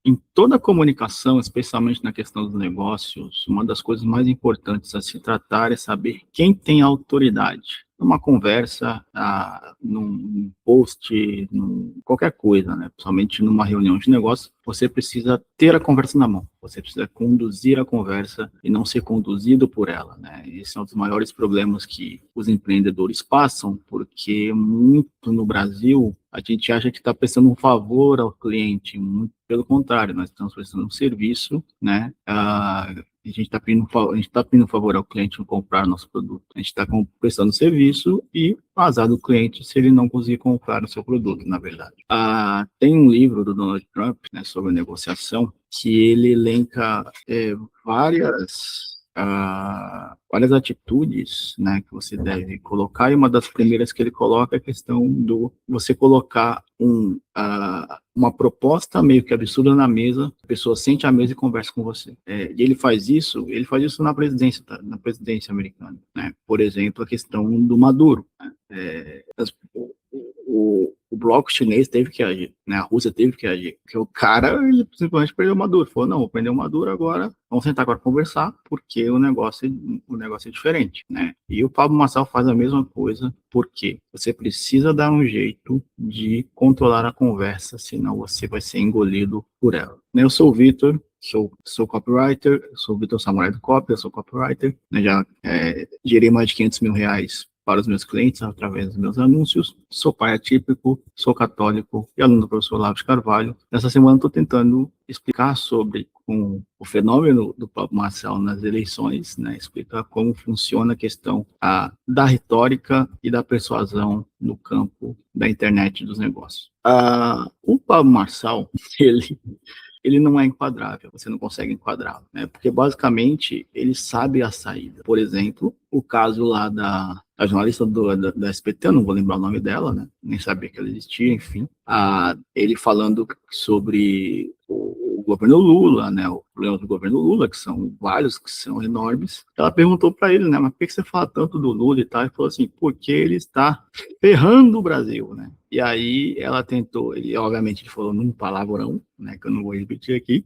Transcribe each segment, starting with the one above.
Em toda a comunicação, especialmente na questão dos negócios, uma das coisas mais importantes a se tratar é saber quem tem autoridade. Numa conversa, num post, qualquer coisa, né? Principalmente numa reunião de negócio, você precisa ter a conversa na mão. Você precisa conduzir a conversa e não ser conduzido por ela, né? Esse é um dos maiores problemas que os empreendedores passam, porque muito no Brasil a gente acha que está prestando um favor ao cliente, muito pelo contrário, nós estamos prestando um serviço, né? A gente está pedindo um favor ao cliente em comprar nosso produto. A gente está prestando serviço e azar do cliente se ele não conseguir comprar o seu produto, na verdade. Tem um livro do Donald Trump, né, sobre negociação, que ele elenca várias atitudes, né, que você deve colocar, e uma das primeiras que ele coloca é a questão do você colocar uma proposta meio que absurda na mesa, a pessoa sente à mesa e conversa com você. E ele faz isso na presidência americana, né? Por exemplo, a questão do Maduro, né? O bloco chinês teve que agir, né? A Rússia teve que agir, porque o cara, ele simplesmente perdeu o Maduro, falou, não, vou prender o Maduro agora, vamos sentar agora conversar, porque o negócio é diferente, né? E o Pablo Marçal faz a mesma coisa, porque você precisa dar um jeito de controlar a conversa, senão você vai ser engolido por ela. Eu sou o Vitor, sou copywriter, sou o Vitor Samurai do Copy, eu sou copywriter, né? Já gerei mais de R$500 mil para os meus clientes através dos meus anúncios. Sou pai atípico, sou católico e aluno do professor Olavo de Carvalho. Nessa semana estou tentando explicar sobre o fenômeno do Pablo Marçal nas eleições, né? Explicar como funciona a questão da retórica e da persuasão no campo da internet dos negócios. O Pablo Marçal, ele não é enquadrável, você não consegue enquadrá-lo, né? Porque basicamente ele sabe a saída. Por exemplo, o caso lá da jornalista da SPT, eu não vou lembrar o nome dela, né? Nem sabia que ela existia, enfim. Ele falando sobre o governo Lula, né? O problema do governo Lula, que são vários, que são enormes. Ela perguntou para ele, né? Mas por que você fala tanto do Lula e tal? Ele falou assim, porque ele está ferrando o Brasil, né? E aí ela tentou, obviamente ele falou num palavrão, né, que eu não vou repetir aqui,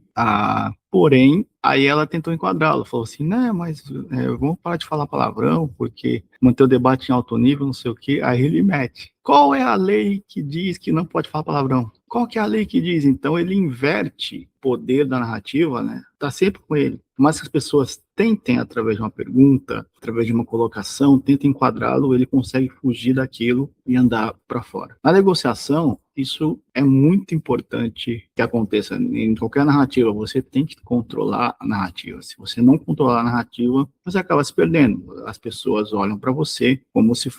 porém, aí ela tentou enquadrá-lo, falou assim, né, mas vamos parar de falar palavrão, porque manter o debate em alto nível, não sei o quê, aí ele mete. Qual é a lei que diz que não pode falar palavrão? Qual que é a lei que diz? Então ele inverte o poder da narrativa, né, tá sempre com ele. Mas que as pessoas tentem, através de uma pergunta, através de uma colocação, tentem enquadrá-lo, ele consegue fugir daquilo e andar para fora. Na negociação, isso é muito importante que aconteça. Em qualquer narrativa, você tem que controlar a narrativa. Se você não controlar a narrativa, você acaba se perdendo. As pessoas olham para você como se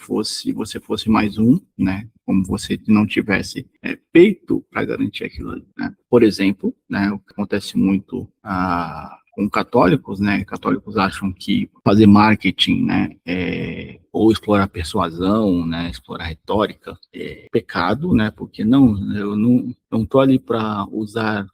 você fosse mais um, né? Como você não tivesse peito para garantir aquilo ali, né? Por exemplo, né, o que acontece muito com católicos, né? Católicos acham que fazer marketing, né, ou explorar persuasão, né, explorar retórica é pecado, né? Porque eu não estou ali para usar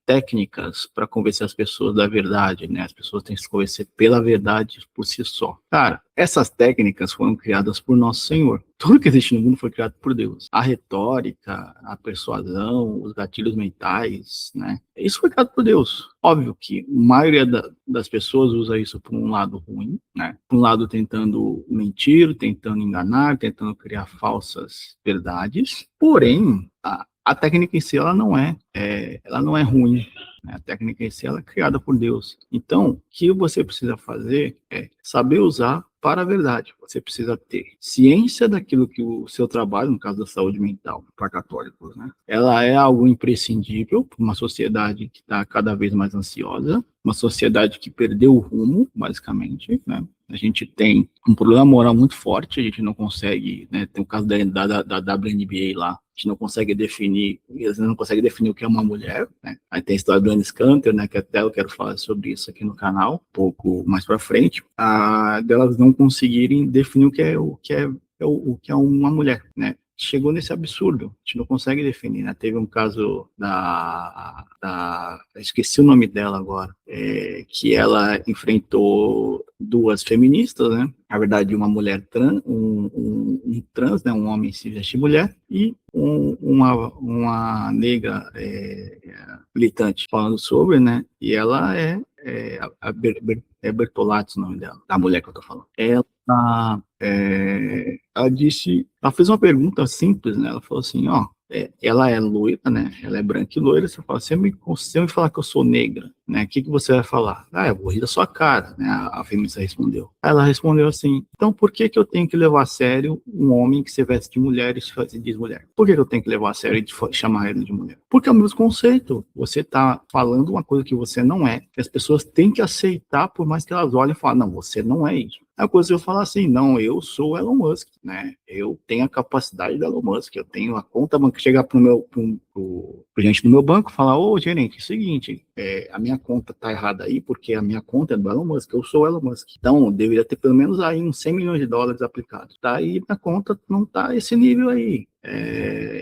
técnicas para convencer as pessoas da verdade, né? As pessoas têm que se convencer pela verdade por si só. Cara, essas técnicas foram criadas por Nosso Senhor. Tudo que existe no mundo foi criado por Deus. A retórica, a persuasão, os gatilhos mentais, né? Isso foi criado por Deus. Óbvio que a maioria das pessoas usa isso por um lado ruim, né? Por um lado tentando mentir, tentando enganar, tentando criar falsas verdades. Porém, a técnica em si ela não é ruim. Né? A técnica em si ela é criada por Deus. Então, o que você precisa fazer é saber usar para a verdade. Você precisa ter ciência daquilo que o seu trabalho, no caso da saúde mental, para católicos, né? Ela é algo imprescindível para uma sociedade que está cada vez mais ansiosa, uma sociedade que perdeu o rumo, basicamente, né? A gente tem um problema moral muito forte, a gente não consegue, né? Tem o caso da WNBA lá, a gente não consegue definir, eles não conseguem definir o que é uma mulher, né? Aí tem a história do Anis Canter, né? Que até eu quero falar sobre isso aqui no canal, um pouco mais para frente, delas não conseguirem definir o que é uma mulher, né? chegou nesse absurdo. A gente não consegue definir, né? Teve um caso esqueci o nome dela agora, que ela enfrentou duas feministas, né? Na verdade, uma mulher trans, um trans, né? Um homem se veste mulher, e uma negra militante falando sobre, né? E ela é Bertolatti o nome dela, da mulher que eu tô falando. Ela disse, ela fez uma pergunta simples, né? Ela falou assim, ó, ela é loira, né? Ela é branca e loira. Você fala, se eu me falar que eu sou negra, né? O que você vai falar? Ah, eu vou rir da sua cara, né? A feminista respondeu. Aí ela respondeu assim, então por que eu tenho que levar a sério um homem que se veste de mulher e se diz mulher? Por que eu tenho que levar a sério e chamar ele de mulher? Porque é o mesmo conceito. Você tá falando uma coisa que você não é, que as pessoas têm que aceitar, por mais que elas olhem e falem, não, você não é isso. É a coisa que eu falar assim, não, eu sou Elon Musk, né? Eu tenho a capacidade do Elon Musk, eu tenho a conta banca, chegar pro gente do meu banco e falar, ô gerente, é o seguinte, a minha conta tá errada aí, porque a minha conta é do Elon Musk, eu sou o Elon Musk. Então, deveria ter pelo menos aí uns 100 milhões de dólares aplicados. Tá aí, minha conta não tá esse nível aí.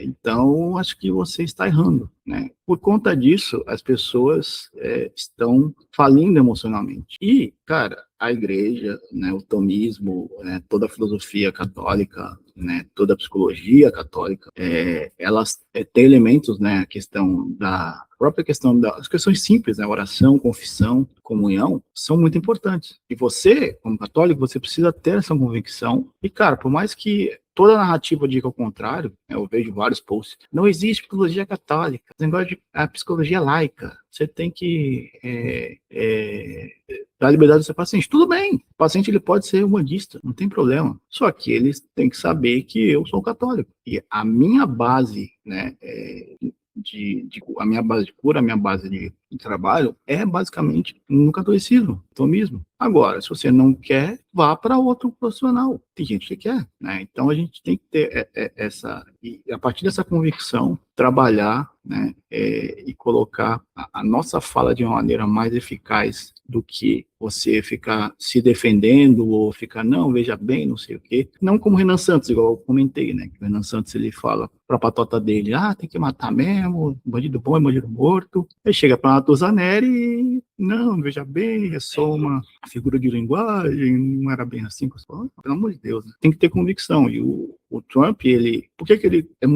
Então, acho que você está errando, né? Por conta disso, as pessoas estão falindo emocionalmente. E, cara, a igreja, né, o tomismo, né, toda a filosofia católica, né, toda a psicologia católica, elas têm elementos, né, a questão da própria questão das questões simples, né, oração, confissão, comunhão, são muito importantes. E você, como católico, você precisa ter essa convicção. E, cara, por mais que toda a narrativa diga ao contrário, eu vejo vários posts, não existe psicologia católica, esse negócio de a psicologia laica, você tem que dar liberdade do seu paciente. Tudo bem, o paciente ele pode ser humanista, não tem problema, só que eles têm que saber que eu sou católico, e a minha base, né, a minha base de cura, a minha base de trabalho é basicamente no catolicismo, tomismo. Agora, se você não quer, vá para outro profissional. Tem gente que quer, né? Então a gente tem que ter e a partir dessa convicção, trabalhar, né, e colocar a nossa fala de uma maneira mais eficaz do que você ficar se defendendo ou ficar, não, veja bem, não sei o quê. Não como o Renan Santos, igual eu comentei, né? Que o Renan Santos, ele fala pra patota dele, tem que matar mesmo, bandido bom é bandido morto. Aí chega pra Natuzaneri e, não, veja bem, é só uma figura de linguagem, não era bem assim. Pelo amor de Deus, né? Tem que ter convicção. E o Trump, por que ele é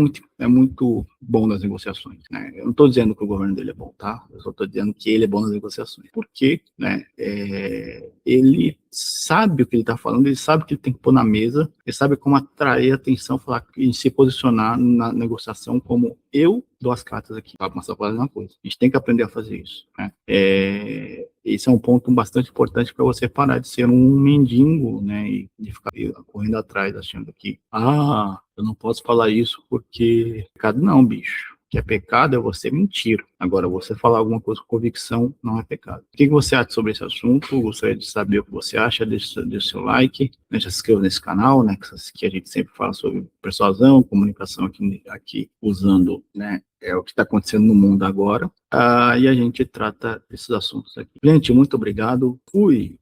muito bom nas negociações, né? Eu não estou dizendo que o governo dele é bom, tá? Eu só estou dizendo que ele é bom nas negociações. Porque, né, ele sabe o que ele está falando, ele sabe o que ele tem que pôr na mesa, ele sabe como atrair a atenção, falar e se posicionar na negociação como eu dou as cartas aqui, para começar a fazer uma coisa. A gente tem que aprender a fazer isso, né? Esse é um ponto bastante importante para você parar de ser um mendigo, né, e de ficar correndo atrás, achando que, eu não posso falar isso porque pecado não, bicho. O que é pecado é você mentir. Agora, você falar alguma coisa com convicção não é pecado. O que você acha sobre esse assunto? Gostaria de saber o que você acha. Deixe seu like, né? Se inscreva nesse canal, né? Que a gente sempre fala sobre persuasão, comunicação aqui usando, né, o que está acontecendo no mundo agora. E a gente trata esses assuntos aqui. Gente, muito obrigado. Fui!